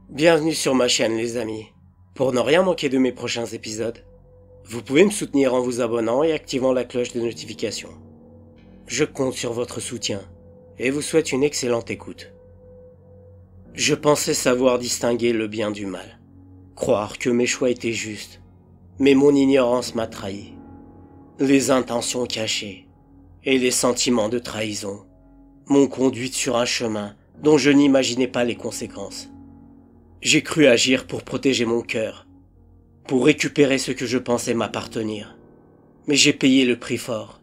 Bienvenue sur ma chaîne les amis. Pour ne rien manquer de mes prochains épisodes, vous pouvez me soutenir en vous abonnant et activant la cloche de notification. Je compte sur votre soutien et vous souhaite une excellente écoute. Je pensais savoir distinguer le bien du mal, croire que mes choix étaient justes, mais mon ignorance m'a trahi. Les intentions cachées et les sentiments de trahison m'ont conduite sur un chemin dont je n'imaginais pas les conséquences. J'ai cru agir pour protéger mon cœur, pour récupérer ce que je pensais m'appartenir, mais j'ai payé le prix fort.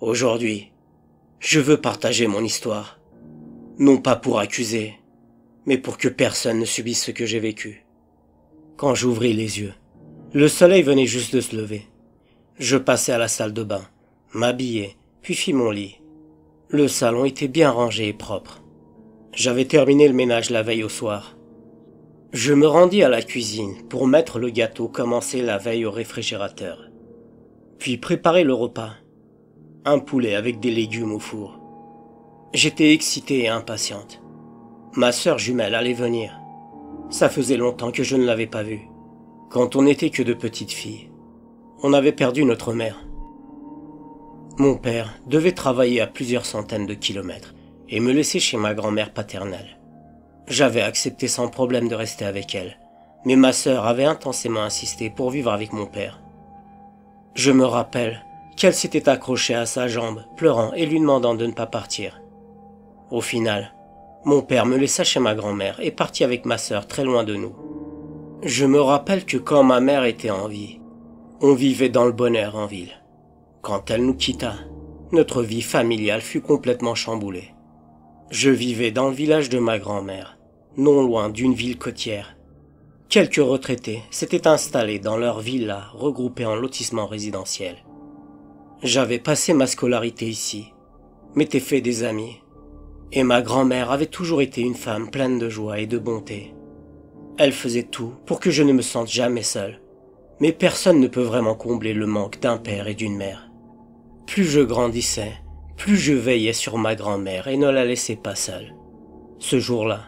Aujourd'hui, je veux partager mon histoire, non pas pour accuser, mais pour que personne ne subisse ce que j'ai vécu. Quand j'ouvris les yeux, le soleil venait juste de se lever. Je passai à la salle de bain, m'habillai, puis fis mon lit. Le salon était bien rangé et propre. J'avais terminé le ménage la veille au soir. Je me rendis à la cuisine pour mettre le gâteau commencé la veille au réfrigérateur, puis préparer le repas, un poulet avec des légumes au four. J'étais excitée et impatiente. Ma sœur jumelle allait venir. Ça faisait longtemps que je ne l'avais pas vue. Quand on n'était que de petites filles, on avait perdu notre mère. Mon père devait travailler à plusieurs centaines de kilomètres et me laisser chez ma grand-mère paternelle. J'avais accepté sans problème de rester avec elle, mais ma sœur avait intensément insisté pour vivre avec mon père. Je me rappelle qu'elle s'était accrochée à sa jambe, pleurant et lui demandant de ne pas partir. Au final, mon père me laissa chez ma grand-mère et partit avec ma sœur très loin de nous. Je me rappelle que quand ma mère était en vie, on vivait dans le bonheur en ville. Quand elle nous quitta, notre vie familiale fut complètement chamboulée. Je vivais dans le village de ma grand-mère, non loin d'une ville côtière. Quelques retraités s'étaient installés dans leur villa regroupée en lotissement résidentiel. J'avais passé ma scolarité ici, m'étais fait des amis, et ma grand-mère avait toujours été une femme pleine de joie et de bonté. Elle faisait tout pour que je ne me sente jamais seul, mais personne ne peut vraiment combler le manque d'un père et d'une mère. Plus je grandissais, plus je veillais sur ma grand-mère et ne la laissais pas seule. Ce jour-là,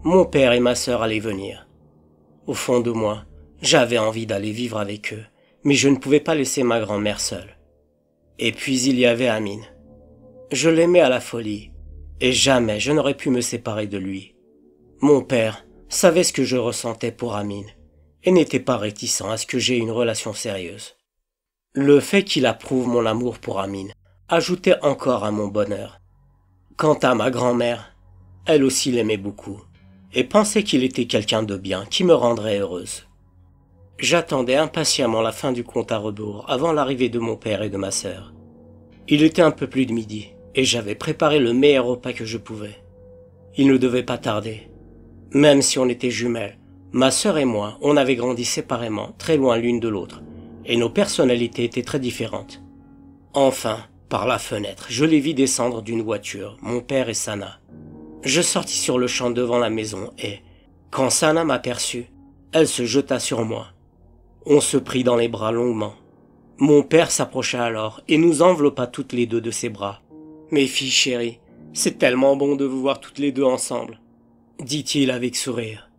mon père et ma sœur allaient venir. Au fond de moi, j'avais envie d'aller vivre avec eux, mais je ne pouvais pas laisser ma grand-mère seule. Et puis il y avait Amine. Je l'aimais à la folie, et jamais je n'aurais pu me séparer de lui. Mon père savait ce que je ressentais pour Amine, et n'était pas réticent à ce que j'aie une relation sérieuse. Le fait qu'il approuve mon amour pour Amine ajoutait encore à mon bonheur. Quant à ma grand-mère, elle aussi l'aimait beaucoup, et pensait qu'il était quelqu'un de bien qui me rendrait heureuse. J'attendais impatiemment la fin du compte à rebours avant l'arrivée de mon père et de ma sœur. Il était un peu plus de midi, et j'avais préparé le meilleur repas que je pouvais. Il ne devait pas tarder. Même si on était jumelles, ma sœur et moi, on avait grandi séparément, très loin l'une de l'autre, et nos personnalités étaient très différentes. Enfin, par la fenêtre, je les vis descendre d'une voiture, mon père et Sana. Je sortis sur le champ devant la maison et, quand Sana m'aperçut, elle se jeta sur moi. On se prit dans les bras longuement. Mon père s'approcha alors et nous enveloppa toutes les deux de ses bras. « Mes filles chéries, c'est tellement bon de vous voir toutes les deux ensemble, » dit-il avec sourire.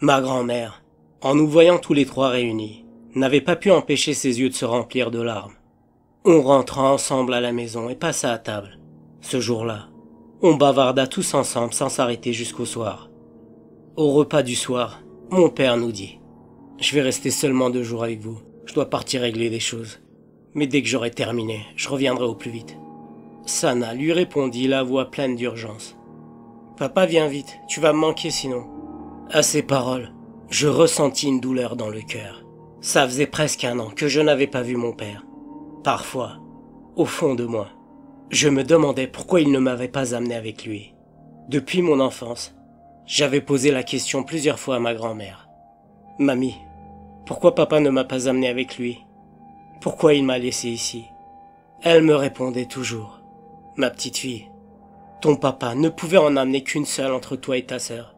Ma grand-mère, en nous voyant tous les trois réunis, n'avait pas pu empêcher ses yeux de se remplir de larmes. On rentra ensemble à la maison et passa à table. Ce jour-là, on bavarda tous ensemble sans s'arrêter jusqu'au soir. Au repas du soir, mon père nous dit « Je vais rester seulement 2 jours avec vous, je dois partir régler des choses. Mais dès que j'aurai terminé, je reviendrai au plus vite. » Sana lui répondit la voix pleine d'urgence. « Papa, viens vite, tu vas me manquer sinon. » À ces paroles, je ressentis une douleur dans le cœur. Ça faisait presque 1 an que je n'avais pas vu mon père. Parfois, au fond de moi, je me demandais pourquoi il ne m'avait pas amené avec lui. Depuis mon enfance, j'avais posé la question plusieurs fois à ma grand-mère. « Mamie, pourquoi papa ne m'a pas amené avec lui? Pourquoi il m'a laissé ici ?» Elle me répondait toujours. « Ma petite fille, ton papa ne pouvait en amener qu'une seule entre toi et ta sœur.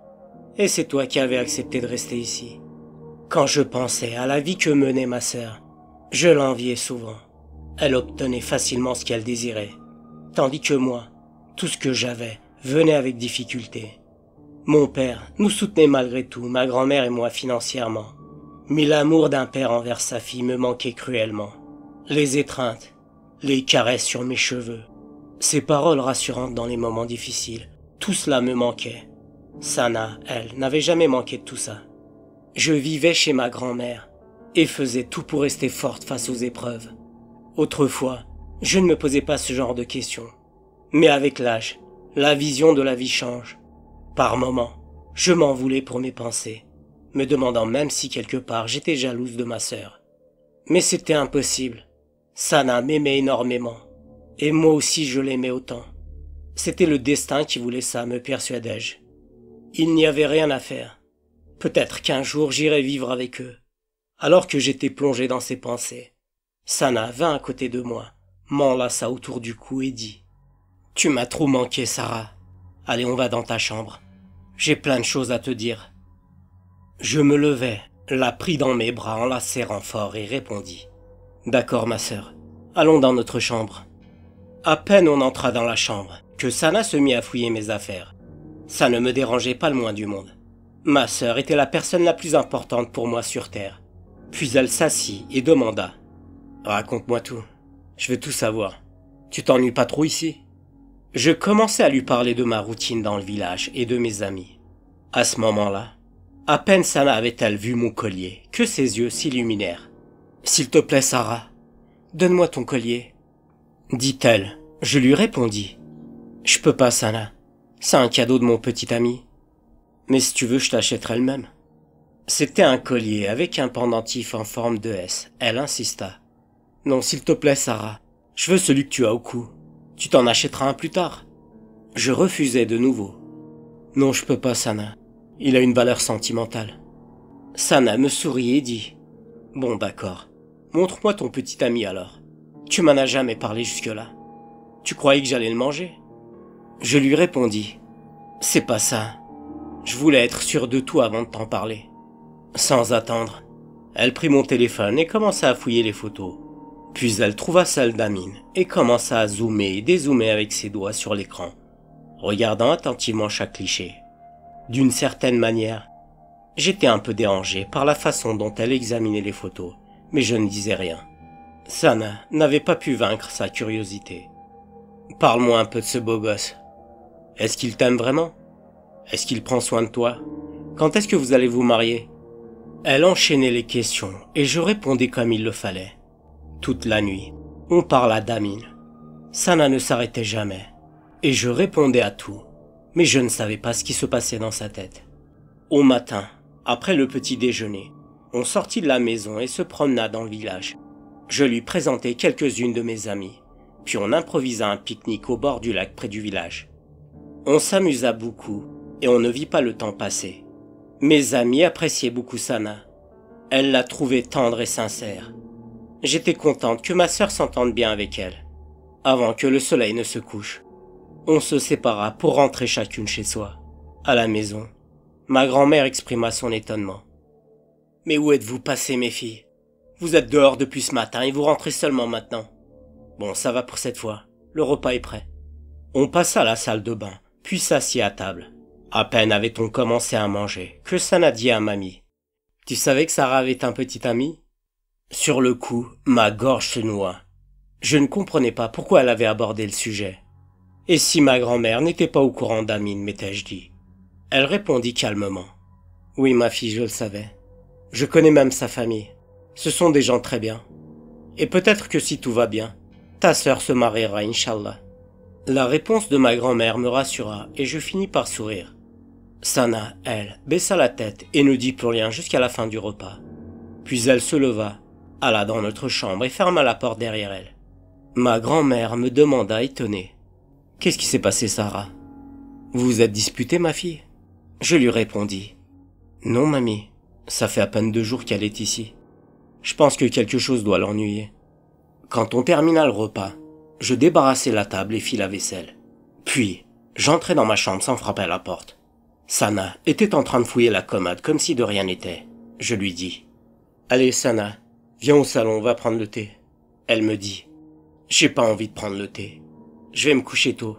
Et c'est toi qui avais accepté de rester ici. » Quand je pensais à la vie que menait ma sœur, je l'enviais souvent. Elle obtenait facilement ce qu'elle désirait, tandis que moi, tout ce que j'avais venait avec difficulté. Mon père nous soutenait malgré tout, ma grand-mère et moi financièrement. Mais l'amour d'un père envers sa fille me manquait cruellement. Les étreintes, les caresses sur mes cheveux, ces paroles rassurantes dans les moments difficiles, tout cela me manquait. Sana, elle, n'avait jamais manqué de tout ça. Je vivais chez ma grand-mère et faisais tout pour rester forte face aux épreuves. Autrefois, je ne me posais pas ce genre de questions. Mais avec l'âge, la vision de la vie change. Par moments, je m'en voulais pour mes pensées, me demandant même si quelque part j'étais jalouse de ma sœur. Mais c'était impossible. Sana m'aimait énormément, et moi aussi je l'aimais autant. C'était le destin qui voulait ça, me persuadai-je. Il n'y avait rien à faire. Peut-être qu'un jour j'irai vivre avec eux. Alors que j'étais plongé dans ces pensées, Sana vint à côté de moi, m'enlaça autour du cou et dit « Tu m'as trop manqué, Sarah. Allez, on va dans ta chambre. J'ai plein de choses à te dire. » Je me levai, la pris dans mes bras en la serrant fort et répondis « D'accord, ma sœur, allons dans notre chambre. » À peine on entra dans la chambre, que Sana se mit à fouiller mes affaires. Ça ne me dérangeait pas le moins du monde. Ma sœur était la personne la plus importante pour moi sur Terre. Puis elle s'assit et demanda « Raconte-moi tout, je veux tout savoir. Tu t'ennuies pas trop ici ?» Je commençai à lui parler de ma routine dans le village et de mes amis. À ce moment-là, à peine Sana avait-elle vu mon collier que ses yeux s'illuminèrent. « S'il te plaît, Sarah, donne-moi ton collier. » dit-elle. Je lui répondis. « Je peux pas, Sana. C'est un cadeau de mon petit ami. Mais si tu veux, je t'achèterai le même. » C'était un collier avec un pendentif en forme de S. Elle insista. « Non, s'il te plaît, Sarah. Je veux celui que tu as au cou. Tu t'en achèteras un plus tard. » Je refusai de nouveau. « Non, je peux pas, Sana. Il a une valeur sentimentale. » Sana me sourit et dit. « Bon, d'accord. Montre-moi ton petit ami alors. Tu m'en as jamais parlé jusque-là. Tu croyais que j'allais le manger ?» Je lui répondis. « C'est pas ça. Je voulais être sûr de tout avant de t'en parler. » Sans attendre, elle prit mon téléphone et commença à fouiller les photos. Puis elle trouva celle d'Amine et commença à zoomer et dézoomer avec ses doigts sur l'écran, regardant attentivement chaque cliché. D'une certaine manière, j'étais un peu dérangé par la façon dont elle examinait les photos, mais je ne disais rien. Sana n'avait pas pu vaincre sa curiosité. « Parle-moi un peu de ce beau gosse. Est-ce qu'il t'aime vraiment? Est-ce qu'il prend soin de toi? Quand est-ce que vous allez vous marier ?» Elle enchaînait les questions et je répondais comme il le fallait. Toute la nuit, on parla d'Amine. Sana ne s'arrêtait jamais et je répondais à tout, mais je ne savais pas ce qui se passait dans sa tête. Au matin, après le petit déjeuner, on sortit de la maison et se promena dans le village. Je lui présentai quelques-unes de mes amies, puis on improvisa un pique-nique au bord du lac près du village. On s'amusa beaucoup et on ne vit pas le temps passer. Mes amis appréciaient beaucoup Sana. Elle la trouvait tendre et sincère. J'étais contente que ma sœur s'entende bien avec elle. Avant que le soleil ne se couche, on se sépara pour rentrer chacune chez soi. À la maison, ma grand-mère exprima son étonnement. « Mais où êtes-vous passées, mes filles? Vous êtes dehors depuis ce matin et vous rentrez seulement maintenant. Bon, ça va pour cette fois, le repas est prêt. » On passa à la salle de bain, puis s'assit à table. À peine avait-on commencé à manger que Sana dit à mamie. « Tu savais que Sarah avait un petit ami ?» Sur le coup, ma gorge se noua. Je ne comprenais pas pourquoi elle avait abordé le sujet. Et si ma grand-mère n'était pas au courant d'Amine, m'étais-je dit. Elle répondit calmement. « Oui, ma fille, je le savais. Je connais même sa famille. Ce sont des gens très bien. Et peut-être que si tout va bien, ta sœur se mariera, Inch'Allah. » La réponse de ma grand-mère me rassura et je finis par sourire. Sana, elle, baissa la tête et ne dit plus rien jusqu'à la fin du repas. Puis elle se leva, alla dans notre chambre et ferma la porte derrière elle. Ma grand-mère me demanda étonnée. « Qu'est-ce qui s'est passé, Sarah? Vous vous êtes disputée, ma fille ?» Je lui répondis. « Non, mamie, ça fait à peine 2 jours qu'elle est ici. Je pense que quelque chose doit l'ennuyer. » Quand on termina le repas, je débarrassai la table et fis la vaisselle. Puis, j'entrai dans ma chambre sans frapper à la porte. Sana était en train de fouiller la commode comme si de rien n'était. Je lui dis. « Allez, Sana, viens au salon, on va prendre le thé. » Elle me dit. « J'ai pas envie de prendre le thé. Je vais me coucher tôt. »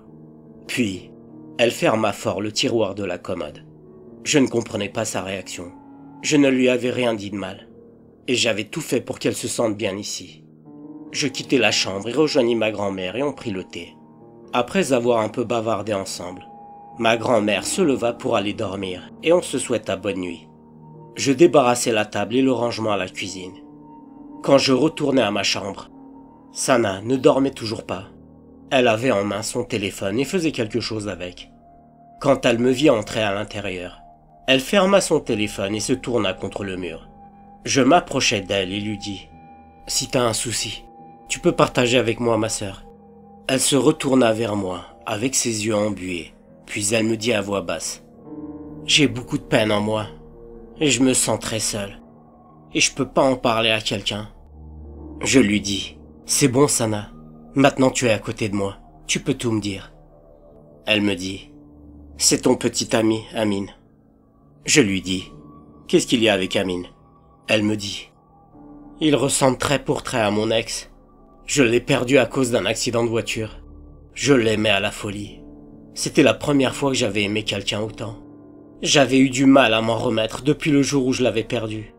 Puis, elle ferma fort le tiroir de la commode. Je ne comprenais pas sa réaction. Je ne lui avais rien dit de mal. Et j'avais tout fait pour qu'elle se sente bien ici. Je quittai la chambre et rejoignis ma grand-mère et on prit le thé. Après avoir un peu bavardé ensemble, ma grand-mère se leva pour aller dormir et on se souhaita bonne nuit. Je débarrassai la table et le rangement à la cuisine. Quand je retournai à ma chambre, Sana ne dormait toujours pas. Elle avait en main son téléphone et faisait quelque chose avec. Quand elle me vit entrer à l'intérieur, elle ferma son téléphone et se tourna contre le mur. Je m'approchai d'elle et lui dis « Si t'as un souci, tu peux partager avec moi, ma sœur. » Elle se retourna vers moi avec ses yeux embués, puis elle me dit à voix basse « J'ai beaucoup de peine en moi et je me sens très seule et je peux pas en parler à quelqu'un. » Je lui dis « C'est bon, Sana. Maintenant tu es à côté de moi. Tu peux tout me dire. » Elle me dit « C'est ton petit ami, Amine. » Je lui dis « Qu'est-ce qu'il y a avec Amine ?» Elle me dit « Il ressemble trait pour trait à mon ex. Je l'ai perdu à cause d'un accident de voiture. Je l'aimais à la folie. C'était la première fois que j'avais aimé quelqu'un autant. J'avais eu du mal à m'en remettre depuis le jour où je l'avais perdu.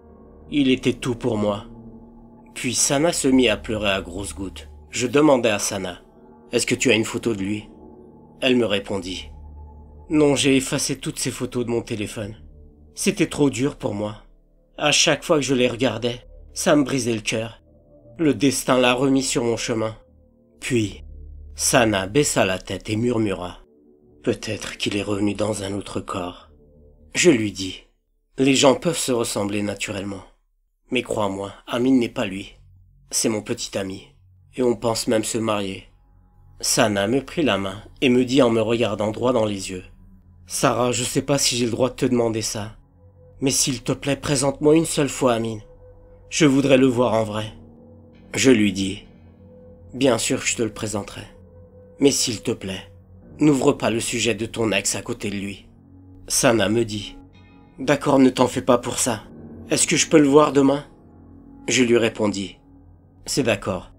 Il était tout pour moi. » Puis Sana se mit à pleurer à grosses gouttes. Je demandai à Sana « Est-ce que tu as une photo de lui ?» Elle me répondit « Non, j'ai effacé toutes ces photos de mon téléphone. C'était trop dur pour moi. À chaque fois que je les regardais, ça me brisait le cœur. Le destin l'a remis sur mon chemin. » Puis, Sana baissa la tête et murmura « Peut-être qu'il est revenu dans un autre corps. » Je lui dis « Les gens peuvent se ressembler naturellement. Mais crois-moi, Amine n'est pas lui. C'est mon petit ami. Et on pense même se marier. » Sana me prit la main et me dit en me regardant droit dans les yeux « Sarah, je sais pas si j'ai le droit de te demander ça. Mais s'il te plaît, présente-moi une seule fois Amine. Je voudrais le voir en vrai. » Je lui dis « Bien sûr que je te le présenterai. Mais s'il te plaît, n'ouvre pas le sujet de ton ex à côté de lui. » Sana me dit « D'accord, ne t'en fais pas pour ça. Est-ce que je peux le voir demain ?» Je lui répondis « C'est d'accord.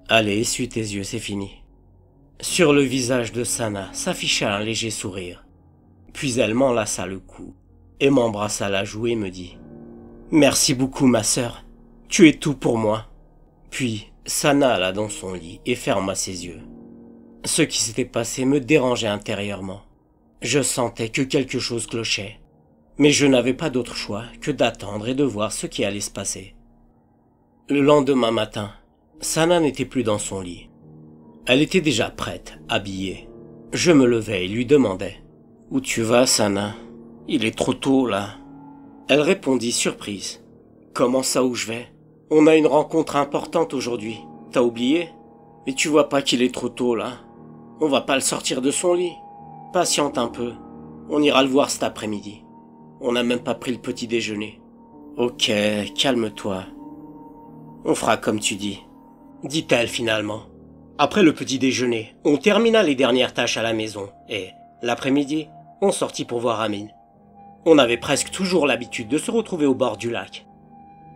Allez, essuie tes yeux, c'est fini. » Sur le visage de Sana s'afficha un léger sourire. Puis elle m'enlaça le cou et m'embrassa la joue et me dit « Merci beaucoup, ma sœur. Tu es tout pour moi. » Puis Sana alla dans son lit et ferma ses yeux. Ce qui s'était passé me dérangeait intérieurement. Je sentais que quelque chose clochait. Mais je n'avais pas d'autre choix que d'attendre et de voir ce qui allait se passer. Le lendemain matin, Sana n'était plus dans son lit. Elle était déjà prête, habillée. Je me levai et lui demandai « Où tu vas, Sana? Il est trop tôt, là. » Elle répondit surprise. « Comment ça, où je vais? On a une rencontre importante aujourd'hui. T'as oublié? Mais tu vois pas qu'il est trop tôt, là? On va pas le sortir de son lit. Patiente un peu. On ira le voir cet après-midi. On n'a même pas pris le petit déjeuner. » « Ok, calme-toi. On fera comme tu dis, » dit-elle finalement. Après le petit déjeuner, on termina les dernières tâches à la maison et, l'après-midi, on sortit pour voir Amine. On avait presque toujours l'habitude de se retrouver au bord du lac.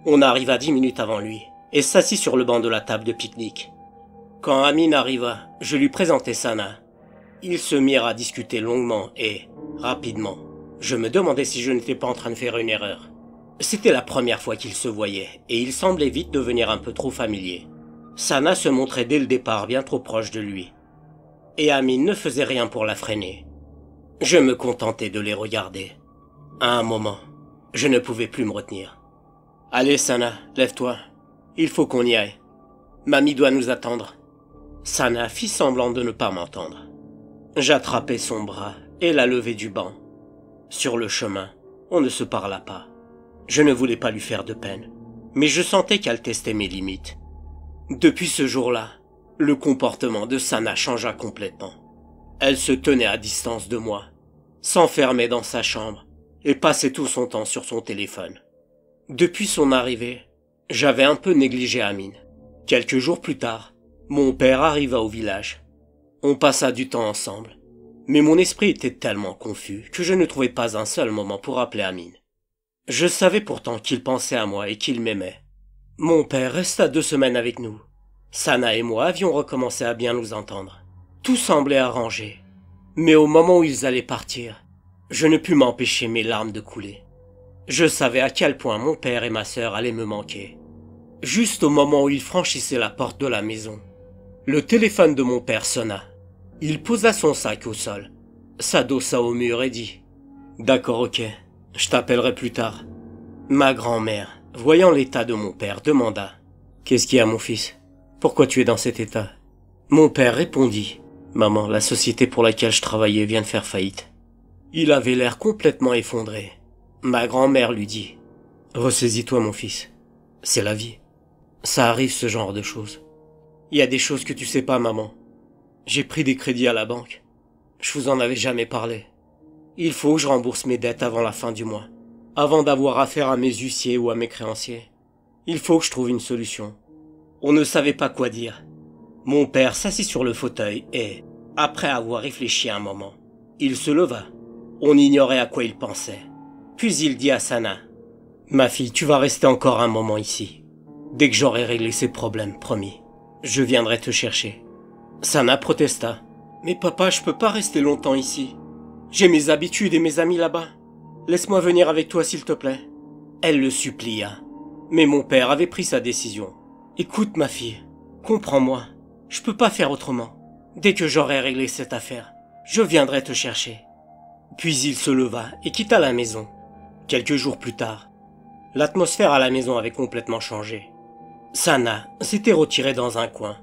On arriva 10 minutes avant lui et s'assit sur le banc de la table de pique-nique. Quand Amine arriva, je lui présentai Sana. Ils se mirent à discuter longuement et, rapidement, je me demandais si je n'étais pas en train de faire une erreur. C'était la première fois qu'ils se voyaient et il semblait vite devenir un peu trop familier. Sana se montrait dès le départ bien trop proche de lui. Et Amine ne faisait rien pour la freiner. Je me contentais de les regarder. À un moment, je ne pouvais plus me retenir. « Allez Sana, lève-toi. Il faut qu'on y aille. Mamie doit nous attendre. » Sana fit semblant de ne pas m'entendre. J'attrapai son bras et la levai du banc. Sur le chemin, on ne se parla pas. Je ne voulais pas lui faire de peine, mais je sentais qu'elle testait mes limites. Depuis ce jour-là, le comportement de Sana changea complètement. Elle se tenait à distance de moi, s'enfermait dans sa chambre et passait tout son temps sur son téléphone. Depuis son arrivée, j'avais un peu négligé Amine. Quelques jours plus tard, mon père arriva au village. On passa du temps ensemble, mais mon esprit était tellement confus que je ne trouvais pas un seul moment pour appeler Amine. Je savais pourtant qu'il pensait à moi et qu'il m'aimait. Mon père resta 2 semaines avec nous. Sana et moi avions recommencé à bien nous entendre. Tout semblait arrangé. Mais au moment où ils allaient partir, Je ne pus m'empêcher mes larmes de couler. Je savais à quel point mon père et ma sœur allaient me manquer. Juste au moment où il franchissait la porte de la maison, le téléphone de mon père sonna. Il posa son sac au sol, s'adossa au mur et dit « D'accord, ok, je t'appellerai plus tard. » Ma grand-mère, voyant l'état de mon père, demanda « Qu'est-ce qu'il y a, mon fils? Pourquoi tu es dans cet état ?» Mon père répondit « Maman, la société pour laquelle je travaillais vient de faire faillite. » Il avait l'air complètement effondré. Ma grand-mère lui dit « Ressaisis-toi, mon fils. C'est la vie. Ça arrive, ce genre de choses. Il y a des choses que tu sais pas, maman. J'ai pris des crédits à la banque. Je vous en avais jamais parlé. Il faut que je rembourse mes dettes avant la fin du mois, avant d'avoir affaire à mes huissiers ou à mes créanciers. Il faut que je trouve une solution. » On ne savait pas quoi dire. Mon père s'assit sur le fauteuil et, après avoir réfléchi un moment, il se leva. On ignorait à quoi il pensait. Puis il dit à Sana « Ma fille, tu vas rester encore un moment ici. Dès que j'aurai réglé ces problèmes, promis, je viendrai te chercher. » Sana protesta. « Mais papa, je peux pas rester longtemps ici. J'ai mes habitudes et mes amis là-bas. Laisse-moi venir avec toi, s'il te plaît. » Elle le supplia. Mais mon père avait pris sa décision. « Écoute, ma fille, comprends-moi. Je peux pas faire autrement. Dès que j'aurai réglé cette affaire, je viendrai te chercher. » Puis il se leva et quitta la maison. Quelques jours plus tard, l'atmosphère à la maison avait complètement changé. Sana s'était retirée dans un coin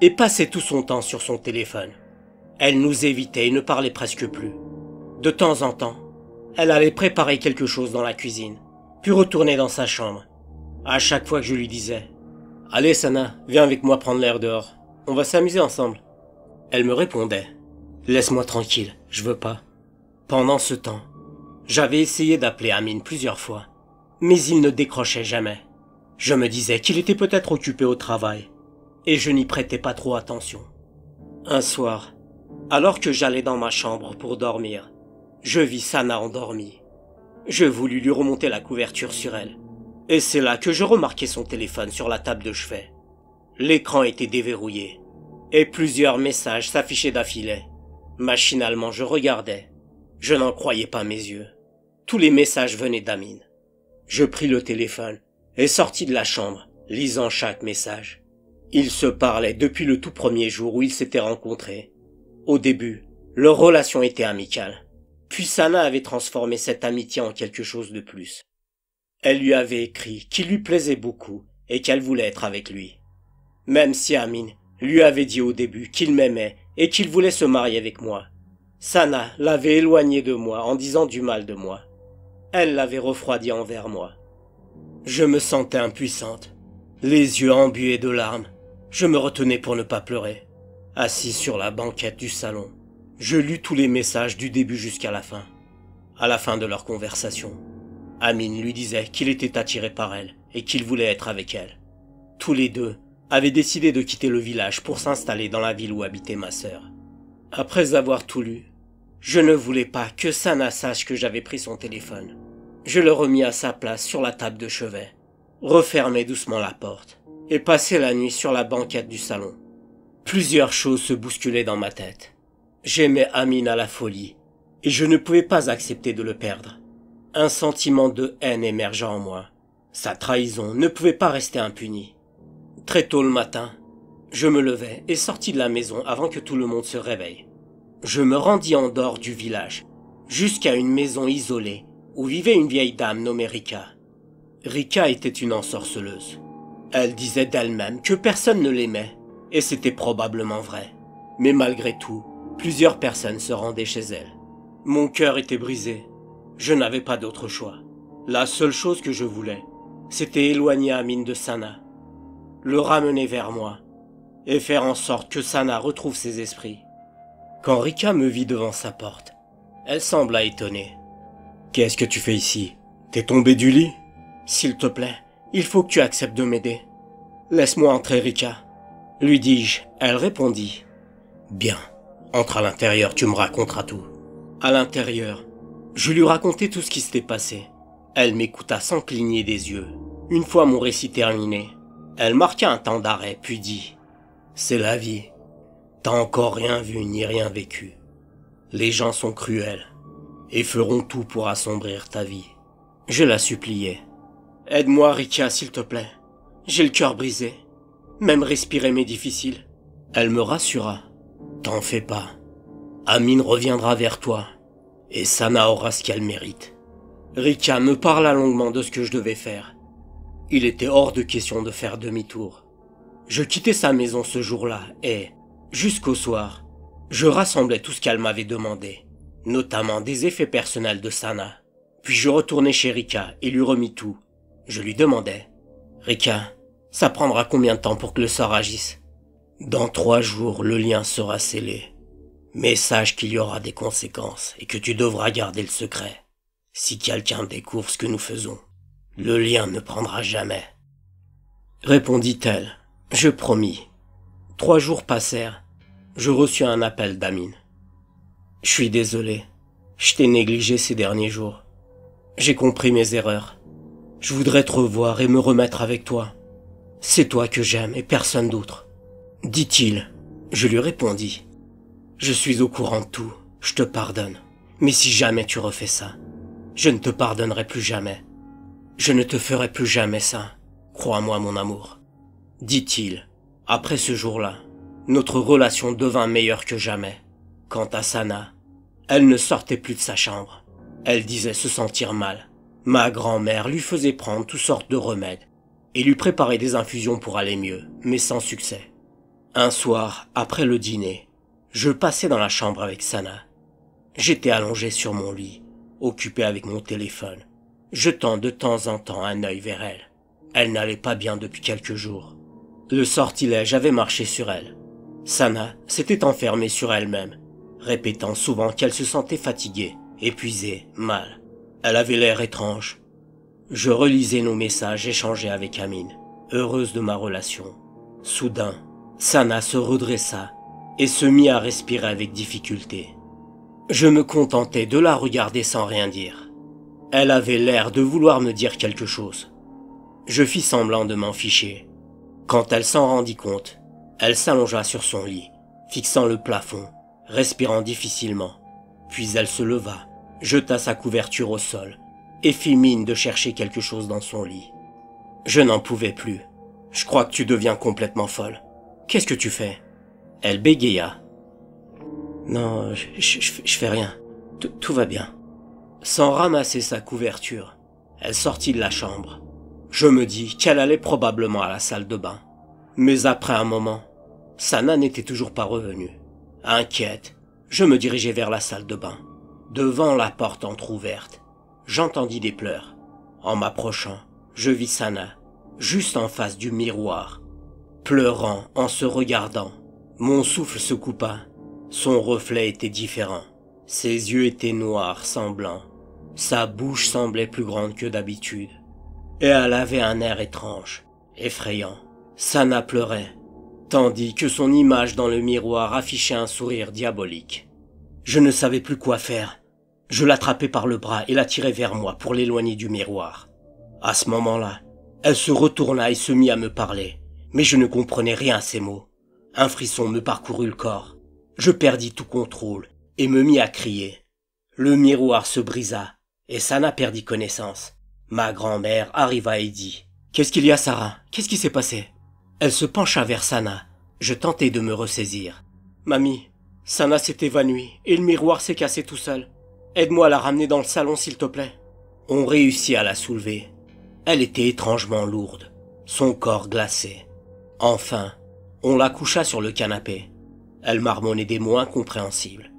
et passait tout son temps sur son téléphone. Elle nous évitait et ne parlait presque plus. De temps en temps, elle allait préparer quelque chose dans la cuisine, puis retourner dans sa chambre. À chaque fois que je lui disais « Allez Sana, viens avec moi prendre l'air dehors, on va s'amuser ensemble. » Elle me répondait « Laisse-moi tranquille, je veux pas. » Pendant ce temps, j'avais essayé d'appeler Amine plusieurs fois, mais il ne décrochait jamais. Je me disais qu'il était peut-être occupé au travail, et je n'y prêtais pas trop attention. Un soir, alors que j'allais dans ma chambre pour dormir, je vis Sana endormie. Je voulus lui remonter la couverture sur elle, et c'est là que je remarquai son téléphone sur la table de chevet. L'écran était déverrouillé, et plusieurs messages s'affichaient d'affilée. Machinalement, je regardais. Je n'en croyais pas mes yeux. Tous les messages venaient d'Amine. Je pris le téléphone et sortis de la chambre, lisant chaque message. Ils se parlaient depuis le tout premier jour où ils s'étaient rencontrés. Au début, leur relation était amicale. Puis Sana avait transformé cette amitié en quelque chose de plus. Elle lui avait écrit qu'il lui plaisait beaucoup et qu'elle voulait être avec lui. Même si Amine lui avait dit au début qu'il m'aimait et qu'il voulait se marier avec moi, Sana l'avait éloigné de moi en disant du mal de moi. Elle l'avait refroidi envers moi. Je me sentais impuissante, les yeux embués de larmes. Je me retenais pour ne pas pleurer. Assis sur la banquette du salon, je lus tous les messages du début jusqu'à la fin. À la fin de leur conversation, Amine lui disait qu'il était attiré par elle et qu'il voulait être avec elle. Tous les deux avaient décidé de quitter le village pour s'installer dans la ville où habitait ma sœur. Après avoir tout lu, je ne voulais pas que Sana sache que j'avais pris son téléphone. Je le remis à sa place sur la table de chevet, refermai doucement la porte et passai la nuit sur la banquette du salon. Plusieurs choses se bousculaient dans ma tête. J'aimais Amine à la folie et je ne pouvais pas accepter de le perdre. Un sentiment de haine émergea en moi. Sa trahison ne pouvait pas rester impunie. Très tôt le matin, je me levai et sortis de la maison avant que tout le monde se réveille. Je me rendis en dehors du village, jusqu'à une maison isolée où vivait une vieille dame nommée Rika. Rika était une ensorceleuse. Elle disait d'elle-même que personne ne l'aimait, et c'était probablement vrai. Mais malgré tout, plusieurs personnes se rendaient chez elle. Mon cœur était brisé. Je n'avais pas d'autre choix. La seule chose que je voulais, c'était éloigner Amine de Sana, le ramener vers moi, et faire en sorte que Sana retrouve ses esprits. Quand Rika me vit devant sa porte, elle sembla étonnée. « Qu'est-ce que tu fais ici? T'es tombé du lit ?»« S'il te plaît, il faut que tu acceptes de m'aider. Laisse-moi entrer, Rika. » lui dis-je. Elle répondit. « Bien, entre à l'intérieur, tu me raconteras tout. » À l'intérieur, je lui racontai tout ce qui s'était passé. Elle m'écouta sans cligner des yeux. Une fois mon récit terminé, elle marqua un temps d'arrêt, puis dit « C'est la vie. T'as encore rien vu ni rien vécu. Les gens sont cruels. et feront tout pour assombrir ta vie. Je la suppliai. Aide-moi, Rika, s'il te plaît. J'ai le cœur brisé. Même respirer m'est difficile. Elle me rassura. T'en fais pas. Amine reviendra vers toi. Et Sana aura ce qu'elle mérite. Rika me parla longuement de ce que je devais faire. Il était hors de question de faire demi-tour. Je quittais sa maison ce jour-là et, jusqu'au soir, je rassemblais tout ce qu'elle m'avait demandé, notamment des effets personnels de Sana. Puis je retournai chez Rika et lui remis tout. Je lui demandais, « Rika, ça prendra combien de temps pour que le sort agisse ?»« Dans 3 jours, le lien sera scellé. Mais sache qu'il y aura des conséquences et que tu devras garder le secret. Si quelqu'un découvre ce que nous faisons, le lien ne prendra jamais. » Répondit-elle. Je promis. 3 jours passèrent. Je reçus un appel d'Amine. « Je suis désolé. Je t'ai négligé ces derniers jours. J'ai compris mes erreurs. Je voudrais te revoir et me remettre avec toi. C'est toi que j'aime et personne d'autre. » Dit-il. Je lui répondis. « Je suis au courant de tout. Je te pardonne. Mais si jamais tu refais ça, je ne te pardonnerai plus jamais. Je ne te ferai plus jamais ça. Crois-moi, mon amour. » Dit-il. Après ce jour-là, notre relation devint meilleure que jamais. Quant à Sana, elle ne sortait plus de sa chambre. Elle disait se sentir mal. Ma grand-mère lui faisait prendre toutes sortes de remèdes et lui préparait des infusions pour aller mieux, mais sans succès. Un soir, après le dîner, je passais dans la chambre avec Sana. J'étais allongé sur mon lit, occupé avec mon téléphone, jetant de temps en temps un œil vers elle. Elle n'allait pas bien depuis quelques jours. Le sortilège avait marché sur elle. Sana s'était enfermée sur elle-même, répétant souvent qu'elle se sentait fatiguée, épuisée, mal. Elle avait l'air étrange. Je relisais nos messages échangés avec Amine, heureuse de ma relation. Soudain, Sana se redressa et se mit à respirer avec difficulté. Je me contentais de la regarder sans rien dire. Elle avait l'air de vouloir me dire quelque chose. Je fis semblant de m'en ficher. Quand elle s'en rendit compte, elle s'allongea sur son lit, fixant le plafond, respirant difficilement. Puis elle se leva, jeta sa couverture au sol et fit mine de chercher quelque chose dans son lit. Je n'en pouvais plus. « Je crois que tu deviens complètement folle. Qu'est-ce que tu fais ?» Elle bégaya. « Non, je fais rien. Tout va bien. » Sans ramasser sa couverture, elle sortit de la chambre. Je me dis qu'elle allait probablement à la salle de bain. Mais après un moment, Sana n'était toujours pas revenue. Inquiète, je me dirigeai vers la salle de bain. Devant la porte entr'ouverte, j'entendis des pleurs. En m'approchant, je vis Sana, juste en face du miroir, pleurant en se regardant. Mon souffle se coupa. Son reflet était différent. Ses yeux étaient noirs, sans blanc. Sa bouche semblait plus grande que d'habitude. Et elle avait un air étrange, effrayant. Sana pleurait, tandis que son image dans le miroir affichait un sourire diabolique. Je ne savais plus quoi faire. Je l'attrapai par le bras et la tirai vers moi pour l'éloigner du miroir. À ce moment-là, elle se retourna et se mit à me parler, mais je ne comprenais rien à ses mots. Un frisson me parcourut le corps. Je perdis tout contrôle et me mis à crier. Le miroir se brisa et Sana perdit connaissance. Ma grand-mère arriva et dit « Qu'est-ce qu'il y a, Sarah? Qu'est-ce qui s'est passé ?» Elle se pencha vers Sana. Je tentai de me ressaisir. « Mamie, Sana s'est évanouie et le miroir s'est cassé tout seul. Aide-moi à la ramener dans le salon, s'il te plaît. » On réussit à la soulever. Elle était étrangement lourde, son corps glacé. Enfin, on la coucha sur le canapé. Elle marmonnait des mots incompréhensibles.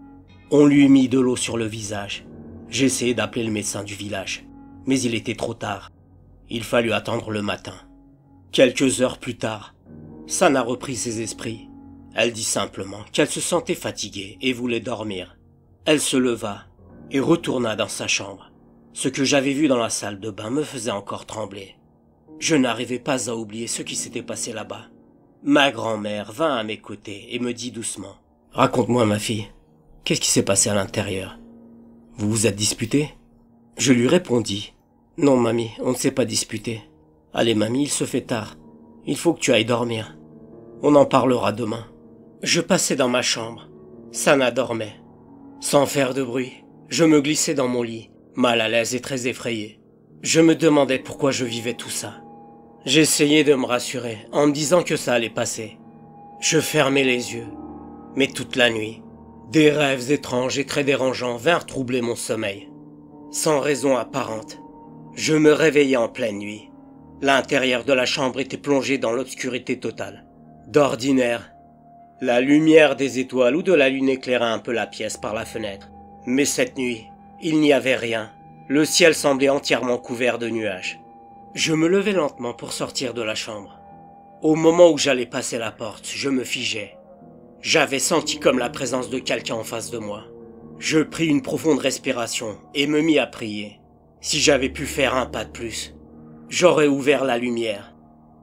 On lui mit de l'eau sur le visage. J'essayai d'appeler le médecin du village, mais il était trop tard. Il fallut attendre le matin. Quelques heures plus tard, Sana reprit ses esprits. Elle dit simplement qu'elle se sentait fatiguée et voulait dormir. Elle se leva et retourna dans sa chambre. Ce que j'avais vu dans la salle de bain me faisait encore trembler. Je n'arrivais pas à oublier ce qui s'était passé là-bas. Ma grand-mère vint à mes côtés et me dit doucement « Raconte-moi, ma fille, qu'est-ce qui s'est passé à l'intérieur? Vous vous êtes disputés ?» Je lui répondis « Non, mamie, on ne s'est pas disputé. Allez, mamie, il se fait tard. Il faut que tu ailles dormir. On en parlera demain. » Je passai dans ma chambre. Sana dormait. Sans faire de bruit, Je me glissais dans mon lit, mal à l'aise et très effrayé. Je me demandais pourquoi je vivais tout ça. J'essayais de me rassurer en me disant que ça allait passer. Je fermais les yeux, mais toute la nuit, des rêves étranges et très dérangeants vinrent troubler mon sommeil. Sans raison apparente, je me réveillais en pleine nuit. L'intérieur de la chambre était plongé dans l'obscurité totale. D'ordinaire, la lumière des étoiles ou de la lune éclairait un peu la pièce par la fenêtre. Mais cette nuit, il n'y avait rien. Le ciel semblait entièrement couvert de nuages. Je me levai lentement pour sortir de la chambre. Au moment où j'allais passer la porte, je me figeai. J'avais senti comme la présence de quelqu'un en face de moi. Je pris une profonde respiration et me mis à prier. Si j'avais pu faire un pas de plus, j'aurais ouvert la lumière.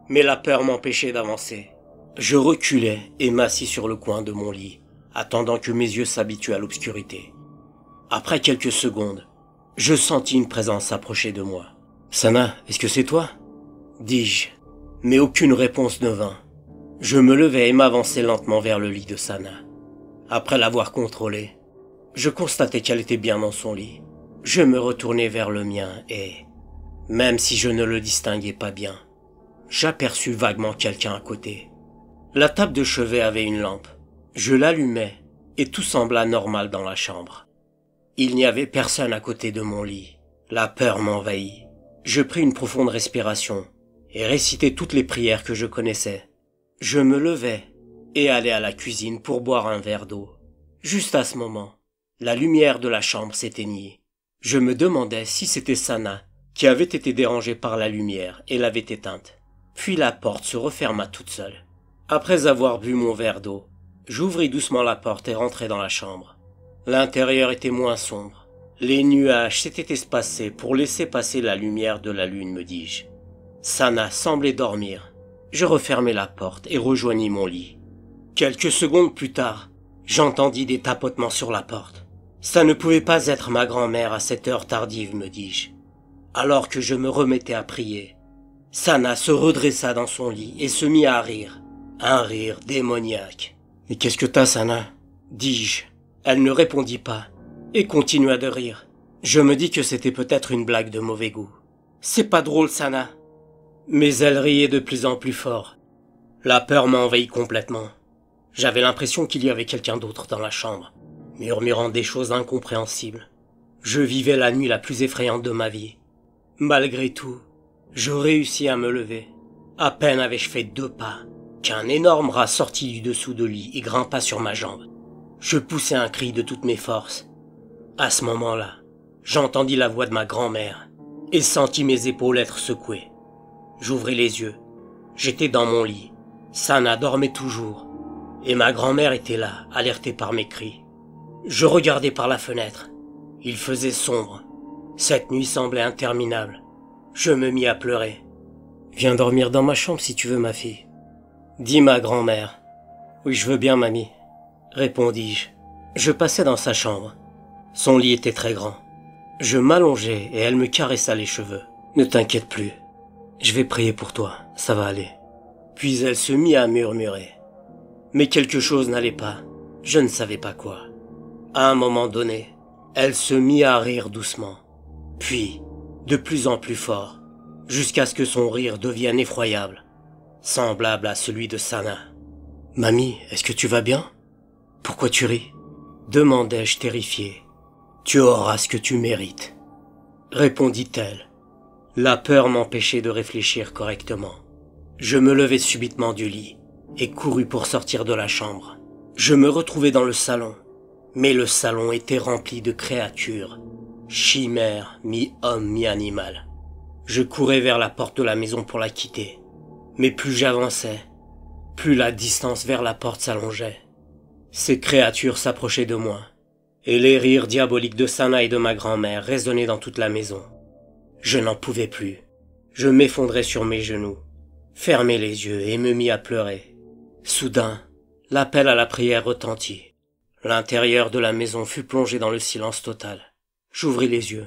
Mais la peur m'empêchait d'avancer. Je reculai et m'assis sur le coin de mon lit, attendant que mes yeux s'habituent à l'obscurité. Après quelques secondes, je sentis une présence s'approcher de moi. « Sana, est-ce que c'est toi ?» dis-je, mais aucune réponse ne vint. Je me levai et m'avançai lentement vers le lit de Sana. Après l'avoir contrôlée, je constatai qu'elle était bien dans son lit. Je me retournai vers le mien et, même si je ne le distinguais pas bien, j'aperçus vaguement quelqu'un à côté. La table de chevet avait une lampe. Je l'allumai et tout sembla normal dans la chambre. Il n'y avait personne à côté de mon lit. La peur m'envahit. Je pris une profonde respiration et récitai toutes les prières que je connaissais. Je me levai et allai à la cuisine pour boire un verre d'eau. Juste à ce moment, la lumière de la chambre s'éteignit. Je me demandais si c'était Sana qui avait été dérangée par la lumière et l'avait éteinte. Puis la porte se referma toute seule. Après avoir bu mon verre d'eau, j'ouvris doucement la porte et rentrai dans la chambre. L'intérieur était moins sombre. Les nuages s'étaient espacés pour laisser passer la lumière de la lune, me dis-je. Sana semblait dormir. Je refermai la porte et rejoignis mon lit. Quelques secondes plus tard, j'entendis des tapotements sur la porte. Ça ne pouvait pas être ma grand-mère à cette heure tardive, me dis-je. Alors que je me remettais à prier, Sana se redressa dans son lit et se mit à rire. Un rire démoniaque. « Mais qu'est-ce que t'as, Sana ?» dis-je. Elle ne répondit pas et continua de rire. Je me dis que c'était peut-être une blague de mauvais goût. « C'est pas drôle, Sana. » Mais elle riait de plus en plus fort. La peur m'envahit complètement. J'avais l'impression qu'il y avait quelqu'un d'autre dans la chambre, murmurant des choses incompréhensibles. Je vivais la nuit la plus effrayante de ma vie. Malgré tout, je réussis à me lever. À peine avais-je fait 2 pas, qu'un énorme rat sortit du dessous de lit et grimpa sur ma jambe. Je poussai un cri de toutes mes forces. À ce moment-là, j'entendis la voix de ma grand-mère et sentis mes épaules être secouées. J'ouvris les yeux. J'étais dans mon lit. Sana dormait toujours. Et ma grand-mère était là, alertée par mes cris. Je regardais par la fenêtre. Il faisait sombre. Cette nuit semblait interminable. Je me mis à pleurer. « Viens dormir dans ma chambre si tu veux, ma fille. » dit ma grand-mère. « Oui, je veux bien, mamie. » répondis-je. Je passai dans sa chambre. Son lit était très grand. Je m'allongeai et elle me caressa les cheveux. « Ne t'inquiète plus. Je vais prier pour toi, ça va aller. » Puis elle se mit à murmurer. Mais quelque chose n'allait pas. Je ne savais pas quoi. À un moment donné, elle se mit à rire doucement. Puis, de plus en plus fort, jusqu'à ce que son rire devienne effroyable, semblable à celui de Sana. « Mamie, est-ce que tu vas bien ? Pourquoi tu ris ?» demandai-je terrifié. « Tu auras ce que tu mérites, » répondit-elle. La peur m'empêchait de réfléchir correctement. Je me levai subitement du lit et courus pour sortir de la chambre. Je me retrouvai dans le salon, mais le salon était rempli de créatures, chimères, mi-homme, mi-animal. Je courais vers la porte de la maison pour la quitter, mais plus j'avançais, plus la distance vers la porte s'allongeait. Ces créatures s'approchaient de moi, et les rires diaboliques de Sana et de ma grand-mère résonnaient dans toute la maison. Je n'en pouvais plus. Je m'effondrai sur mes genoux, fermai les yeux et me mis à pleurer. Soudain, l'appel à la prière retentit. L'intérieur de la maison fut plongé dans le silence total. J'ouvris les yeux.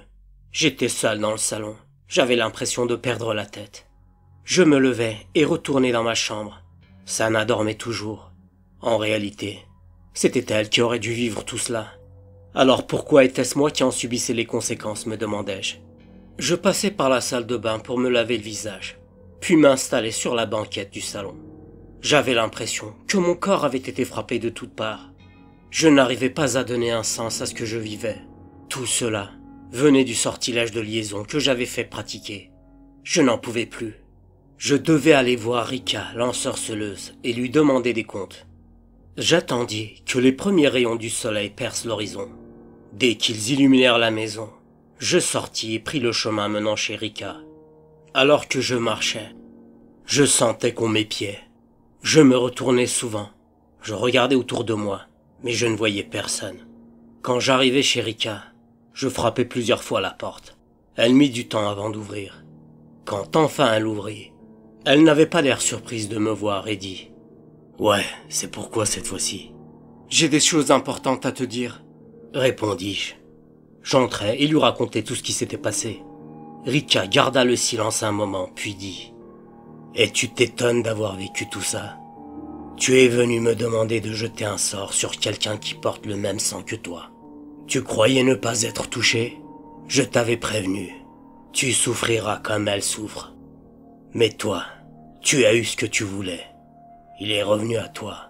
J'étais seul dans le salon. J'avais l'impression de perdre la tête. Je me levai et retournai dans ma chambre. Sana dormait toujours. En réalité, c'était elle qui aurait dû vivre tout cela. Alors pourquoi était-ce moi qui en subissais les conséquences, me demandai-je. Je passai par la salle de bain pour me laver le visage, puis m'installer sur la banquette du salon. J'avais l'impression que mon corps avait été frappé de toutes parts. Je n'arrivais pas à donner un sens à ce que je vivais. Tout cela venait du sortilège de liaison que j'avais fait pratiquer. Je n'en pouvais plus. Je devais aller voir Rika, l'ensorceleuse, et lui demander des comptes. J'attendis que les premiers rayons du soleil percent l'horizon. Dès qu'ils illuminèrent la maison, je sortis et pris le chemin menant chez Rika. Alors que je marchais, je sentais qu'on m'épiait. Je me retournais souvent. Je regardais autour de moi, mais je ne voyais personne. Quand j'arrivais chez Rika, je frappais plusieurs fois à la porte. Elle mit du temps avant d'ouvrir. Quand enfin elle ouvrit, elle n'avait pas l'air surprise de me voir et dit « Ouais, c'est pourquoi cette fois-ci ?»« J'ai des choses importantes à te dire, » répondis-je. J'entrai et lui racontai tout ce qui s'était passé. Rika garda le silence un moment, puis dit « Et tu t'étonnes d'avoir vécu tout ça ? Tu es venu me demander de jeter un sort sur quelqu'un qui porte le même sang que toi. Tu croyais ne pas être touché ? Je t'avais prévenu. Tu souffriras comme elle souffre. Mais toi, tu as eu ce que tu voulais. Il est revenu à toi.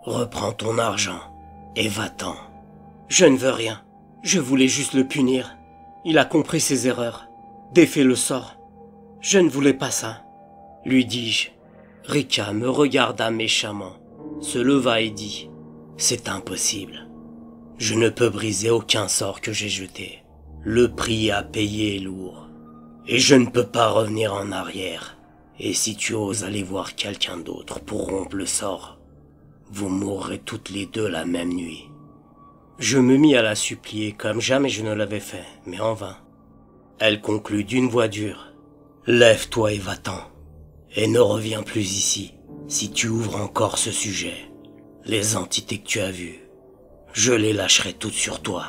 Reprends ton argent et va-t'en. » « Je ne veux rien. Je voulais juste le punir. Il a compris ses erreurs. Défait le sort. Je ne voulais pas ça. » lui dis-je. Rika me regarda méchamment, se leva et dit « C'est impossible. Je ne peux briser aucun sort que j'ai jeté. Le prix à payer est lourd. Et je ne peux pas revenir en arrière. Et si tu oses aller voir quelqu'un d'autre pour rompre le sort, vous mourrez toutes les deux la même nuit. » Je me mis à la supplier comme jamais je ne l'avais fait, mais en vain. Elle conclut d'une voix dure. « Lève-toi et va-t'en. Et ne reviens plus ici si tu ouvres encore ce sujet. Les entités que tu as vues, je les lâcherai toutes sur toi.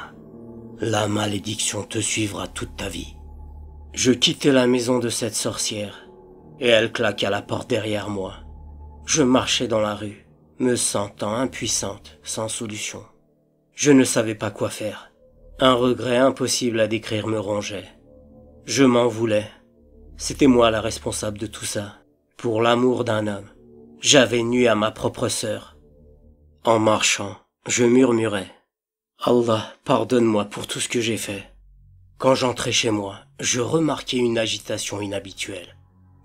La malédiction te suivra toute ta vie. » Je quittai la maison de cette sorcière, et elle claqua la porte derrière moi. Je marchais dans la rue, me sentant impuissante, sans solution. Je ne savais pas quoi faire. Un regret impossible à décrire me rongeait. Je m'en voulais. C'était moi la responsable de tout ça. Pour l'amour d'un homme, j'avais nui à ma propre sœur. En marchant, je murmurais « Allah, pardonne-moi pour tout ce que j'ai fait. » Quand j'entrais chez moi, je remarquai une agitation inhabituelle.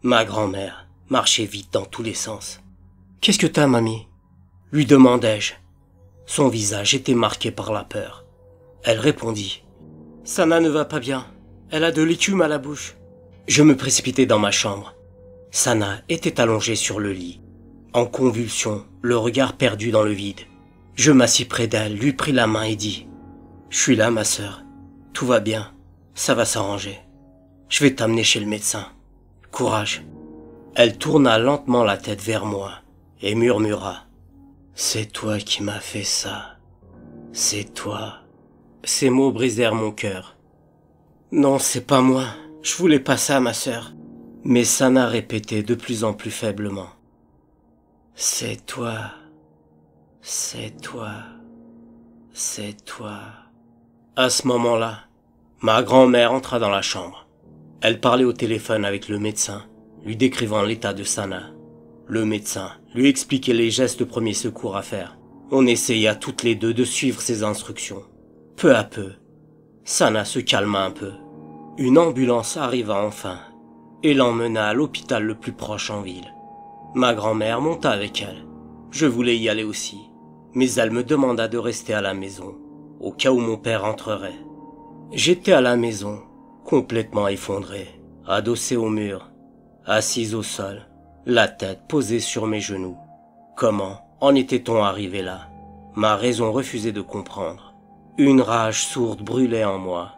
Ma grand-mère marchait vite dans tous les sens. « Qu'est-ce que t'as, mamie ?» lui demandai-je. Son visage était marqué par la peur. Elle répondit « Sana ne va pas bien. Elle a de l'écume à la bouche. » Je me précipitai dans ma chambre. Sana était allongée sur le lit, en convulsion, le regard perdu dans le vide. Je m'assis près d'elle, lui pris la main et dis « Je suis là, ma sœur. Tout va bien. Ça va s'arranger. Je vais t'amener chez le médecin. Courage. » Elle tourna lentement la tête vers moi et murmura « C'est toi qui m'as fait ça. C'est toi. » Ces mots brisèrent mon cœur. « Non, c'est pas moi. Je voulais pas ça, ma sœur. » Mais Sana répétait de plus en plus faiblement. « C'est toi. C'est toi. C'est toi. » À ce moment-là, ma grand-mère entra dans la chambre. Elle parlait au téléphone avec le médecin, lui décrivant l'état de Sana. Le médecin lui expliquait les gestes de premier secours à faire. On essaya toutes les deux de suivre ses instructions. Peu à peu, Sana se calma un peu. Une ambulance arriva enfin et l'emmena à l'hôpital le plus proche en ville. Ma grand-mère monta avec elle. Je voulais y aller aussi, mais elle me demanda de rester à la maison, au cas où mon père entrerait. J'étais à la maison, complètement effondré, adossé au mur, assise au sol, la tête posée sur mes genoux. Comment en était-on arrivé là? Ma raison refusait de comprendre. Une rage sourde brûlait en moi.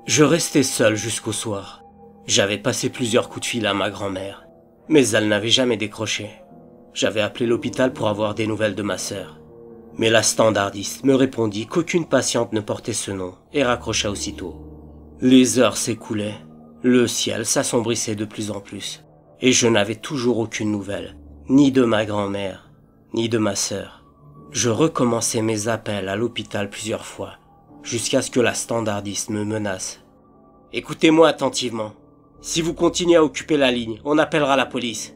Je restai seul jusqu'au soir. J'avais passé plusieurs coups de fil à ma grand-mère, mais elle n'avait jamais décroché. J'avais appelé l'hôpital pour avoir des nouvelles de ma sœur. Mais la standardiste me répondit qu'aucune patiente ne portait ce nom et raccrocha aussitôt. Les heures s'écoulaient, le ciel s'assombrissait de plus en plus, et je n'avais toujours aucune nouvelle, ni de ma grand-mère, ni de ma sœur. Je recommençai mes appels à l'hôpital plusieurs fois. jusqu'à ce que la standardiste me menace. « Écoutez-moi attentivement. Si vous continuez à occuper la ligne, on appellera la police. »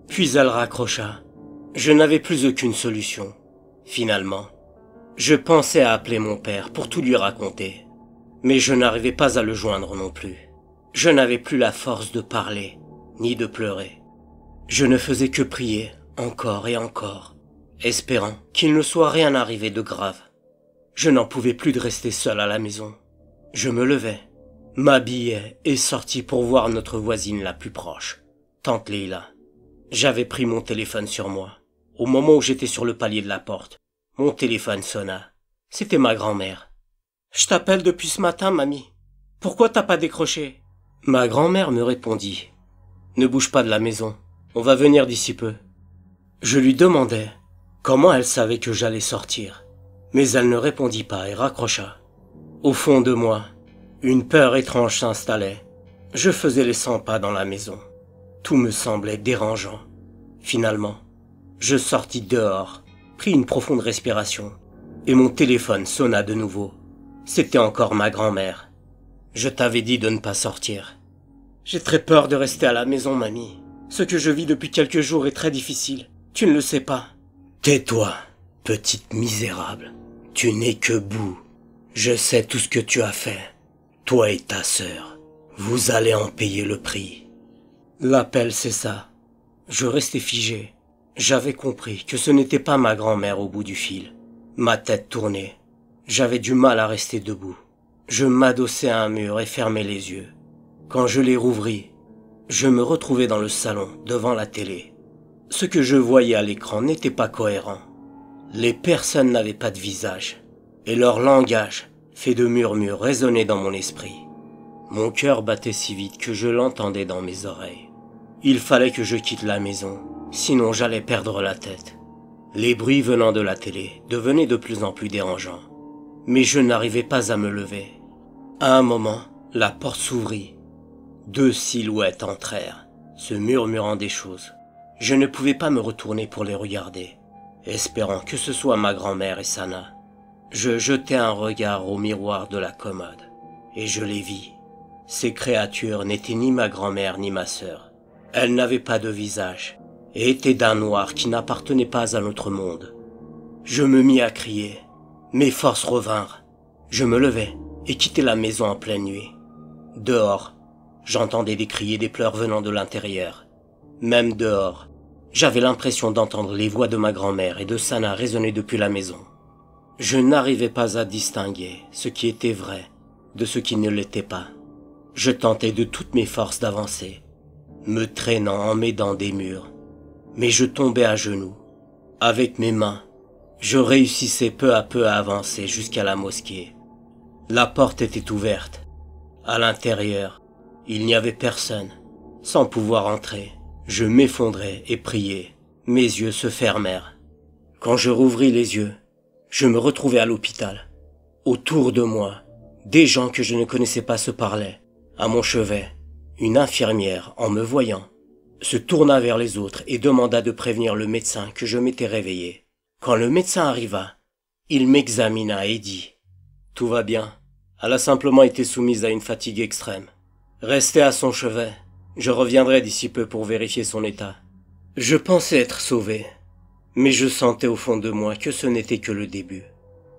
Puis elle raccrocha. Je n'avais plus aucune solution. Finalement, je pensais à appeler mon père pour tout lui raconter. Mais je n'arrivais pas à le joindre non plus. Je n'avais plus la force de parler, ni de pleurer. Je ne faisais que prier, encore et encore, espérant qu'il ne soit rien arrivé de grave. Je n'en pouvais plus de rester seul à la maison. Je me levais, m'habillais et sortis pour voir notre voisine la plus proche, tante Leila. J'avais pris mon téléphone sur moi. Au moment où j'étais sur le palier de la porte, mon téléphone sonna. C'était ma grand-mère. « Je t'appelle depuis ce matin, mamie. Pourquoi t'as pas décroché ?» Ma grand-mère me répondit. « Ne bouge pas de la maison. On va venir d'ici peu. » Je lui demandai comment elle savait que j'allais sortir. Mais elle ne répondit pas et raccrocha. Au fond de moi, une peur étrange s'installait. Je faisais les 100 pas dans la maison. Tout me semblait dérangeant. Finalement, je sortis dehors, pris une profonde respiration, et mon téléphone sonna de nouveau. C'était encore ma grand-mère. « Je t'avais dit de ne pas sortir. »« J'ai très peur de rester à la maison, mamie. Ce que je vis depuis quelques jours est très difficile. Tu ne le sais pas. »« Tais-toi, petite misérable. Tu n'es que boue. Je sais tout ce que tu as fait. Toi et ta sœur. Vous allez en payer le prix. » L'appel cessa. Je restais figé. J'avais compris que ce n'était pas ma grand-mère au bout du fil. Ma tête tournait. J'avais du mal à rester debout. Je m'adossais à un mur et fermais les yeux. Quand je les rouvris, je me retrouvais dans le salon, devant la télé. Ce que je voyais à l'écran n'était pas cohérent. Les personnes n'avaient pas de visage, et leur langage, fait de murmures, résonnait dans mon esprit. Mon cœur battait si vite que je l'entendais dans mes oreilles. Il fallait que je quitte la maison, sinon j'allais perdre la tête. Les bruits venant de la télé devenaient de plus en plus dérangeants. Mais je n'arrivais pas à me lever. À un moment, la porte s'ouvrit. 2 silhouettes entrèrent, se murmurant des choses. Je ne pouvais pas me retourner pour les regarder, espérant que ce soit ma grand-mère et Sana. Je jetai un regard au miroir de la commode, et je les vis. Ces créatures n'étaient ni ma grand-mère ni ma sœur. Elles n'avaient pas de visage, et étaient d'un noir qui n'appartenait pas à notre monde. Je me mis à crier. Mes forces revinrent. Je me levai et quittai la maison en pleine nuit. Dehors, j'entendais des cris et des pleurs venant de l'intérieur. Même dehors, j'avais l'impression d'entendre les voix de ma grand-mère et de Sana résonner depuis la maison. Je n'arrivais pas à distinguer ce qui était vrai de ce qui ne l'était pas. Je tentais de toutes mes forces d'avancer, me traînant en m'aidant des murs. Mais je tombais à genoux. Avec mes mains, je réussissais peu à peu à avancer jusqu'à la mosquée. La porte était ouverte. À l'intérieur, il n'y avait personne. Sans pouvoir entrer, je m'effondrais et priais. Mes yeux se fermèrent. Quand je rouvris les yeux, je me retrouvais à l'hôpital. Autour de moi, des gens que je ne connaissais pas se parlaient. À mon chevet, une infirmière, en me voyant, se tourna vers les autres et demanda de prévenir le médecin que je m'étais réveillé. Quand le médecin arriva, il m'examina et dit « Tout va bien. Elle a simplement été soumise à une fatigue extrême. Restez à son chevet. Je reviendrai d'ici peu pour vérifier son état. » Je pensais être sauvé, mais je sentais au fond de moi que ce n'était que le début.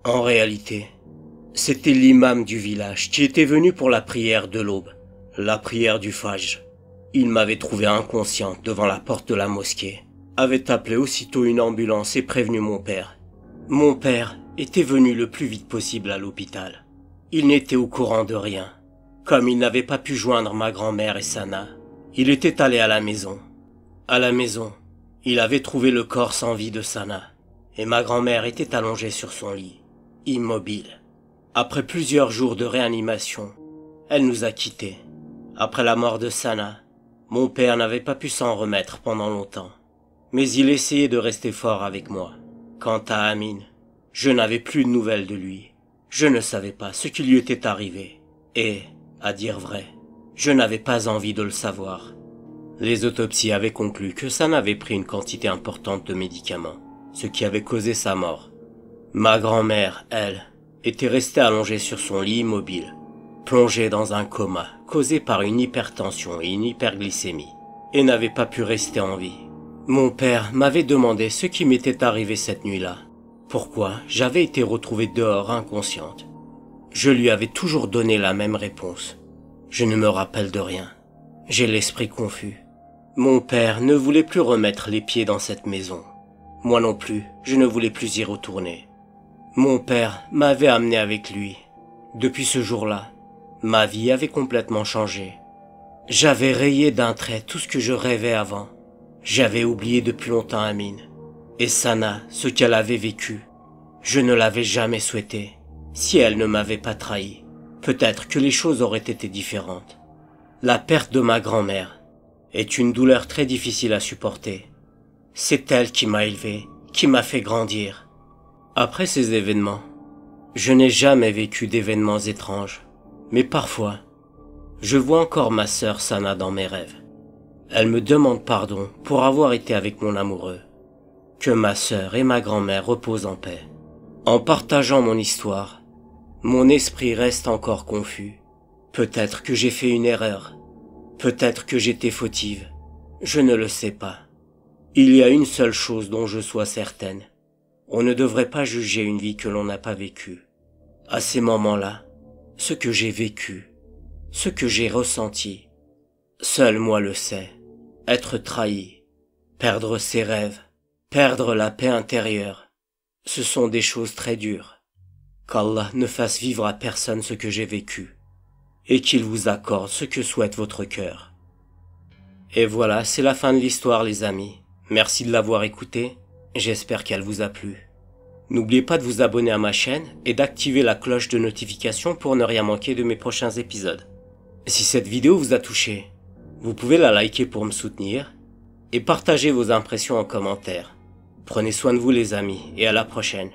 En réalité, c'était l'imam du village qui était venu pour la prière de l'aube, la prière du Fajr. Il m'avait trouvé inconscient devant la porte de la mosquée, avait appelé aussitôt une ambulance et prévenu mon père. Mon père était venu le plus vite possible à l'hôpital. Il n'était au courant de rien. Comme il n'avait pas pu joindre ma grand-mère et Sana, il était allé à la maison. À la maison, il avait trouvé le corps sans vie de Sana, et ma grand-mère était allongée sur son lit, immobile. Après plusieurs jours de réanimation, elle nous a quittés. Après la mort de Sana, mon père n'avait pas pu s'en remettre pendant longtemps, mais il essayait de rester fort avec moi. Quant à Amine, je n'avais plus de nouvelles de lui. Je ne savais pas ce qui lui était arrivé, et, à dire vrai, je n'avais pas envie de le savoir. Les autopsies avaient conclu que Sana avait pris une quantité importante de médicaments, ce qui avait causé sa mort. Ma grand-mère, elle, était resté allongé sur son lit immobile, plongé dans un coma causé par une hypertension et une hyperglycémie, et n'avait pas pu rester en vie. Mon père m'avait demandé ce qui m'était arrivé cette nuit-là, pourquoi j'avais été retrouvé dehors inconsciente. Je lui avais toujours donné la même réponse. Je ne me rappelle de rien. J'ai l'esprit confus. Mon père ne voulait plus remettre les pieds dans cette maison. Moi non plus, je ne voulais plus y retourner. Mon père m'avait amené avec lui. Depuis ce jour-là, ma vie avait complètement changé. J'avais rayé d'un trait tout ce que je rêvais avant. J'avais oublié depuis longtemps Amine. Et Sana, ce qu'elle avait vécu, je ne l'avais jamais souhaité. Si elle ne m'avait pas trahi, peut-être que les choses auraient été différentes. La perte de ma grand-mère est une douleur très difficile à supporter. C'est elle qui m'a élevé, qui m'a fait grandir. Après ces événements, je n'ai jamais vécu d'événements étranges, mais parfois, je vois encore ma sœur Sana dans mes rêves. Elle me demande pardon pour avoir été avec mon amoureux. Que ma sœur et ma grand-mère reposent en paix. En partageant mon histoire, mon esprit reste encore confus. Peut-être que j'ai fait une erreur. Peut-être que j'étais fautive. Je ne le sais pas. Il y a une seule chose dont je sois certaine. On ne devrait pas juger une vie que l'on n'a pas vécue. À ces moments-là, ce que j'ai vécu, ce que j'ai ressenti, seul moi le sais. Être trahi, perdre ses rêves, perdre la paix intérieure, ce sont des choses très dures. Qu'Allah ne fasse vivre à personne ce que j'ai vécu, et qu'il vous accorde ce que souhaite votre cœur. Et voilà, c'est la fin de l'histoire les amis. Merci de l'avoir écoutée, j'espère qu'elle vous a plu. N'oubliez pas de vous abonner à ma chaîne et d'activer la cloche de notification pour ne rien manquer de mes prochains épisodes. Si cette vidéo vous a touché, vous pouvez la liker pour me soutenir et partager vos impressions en commentaire. Prenez soin de vous les amis et à la prochaine.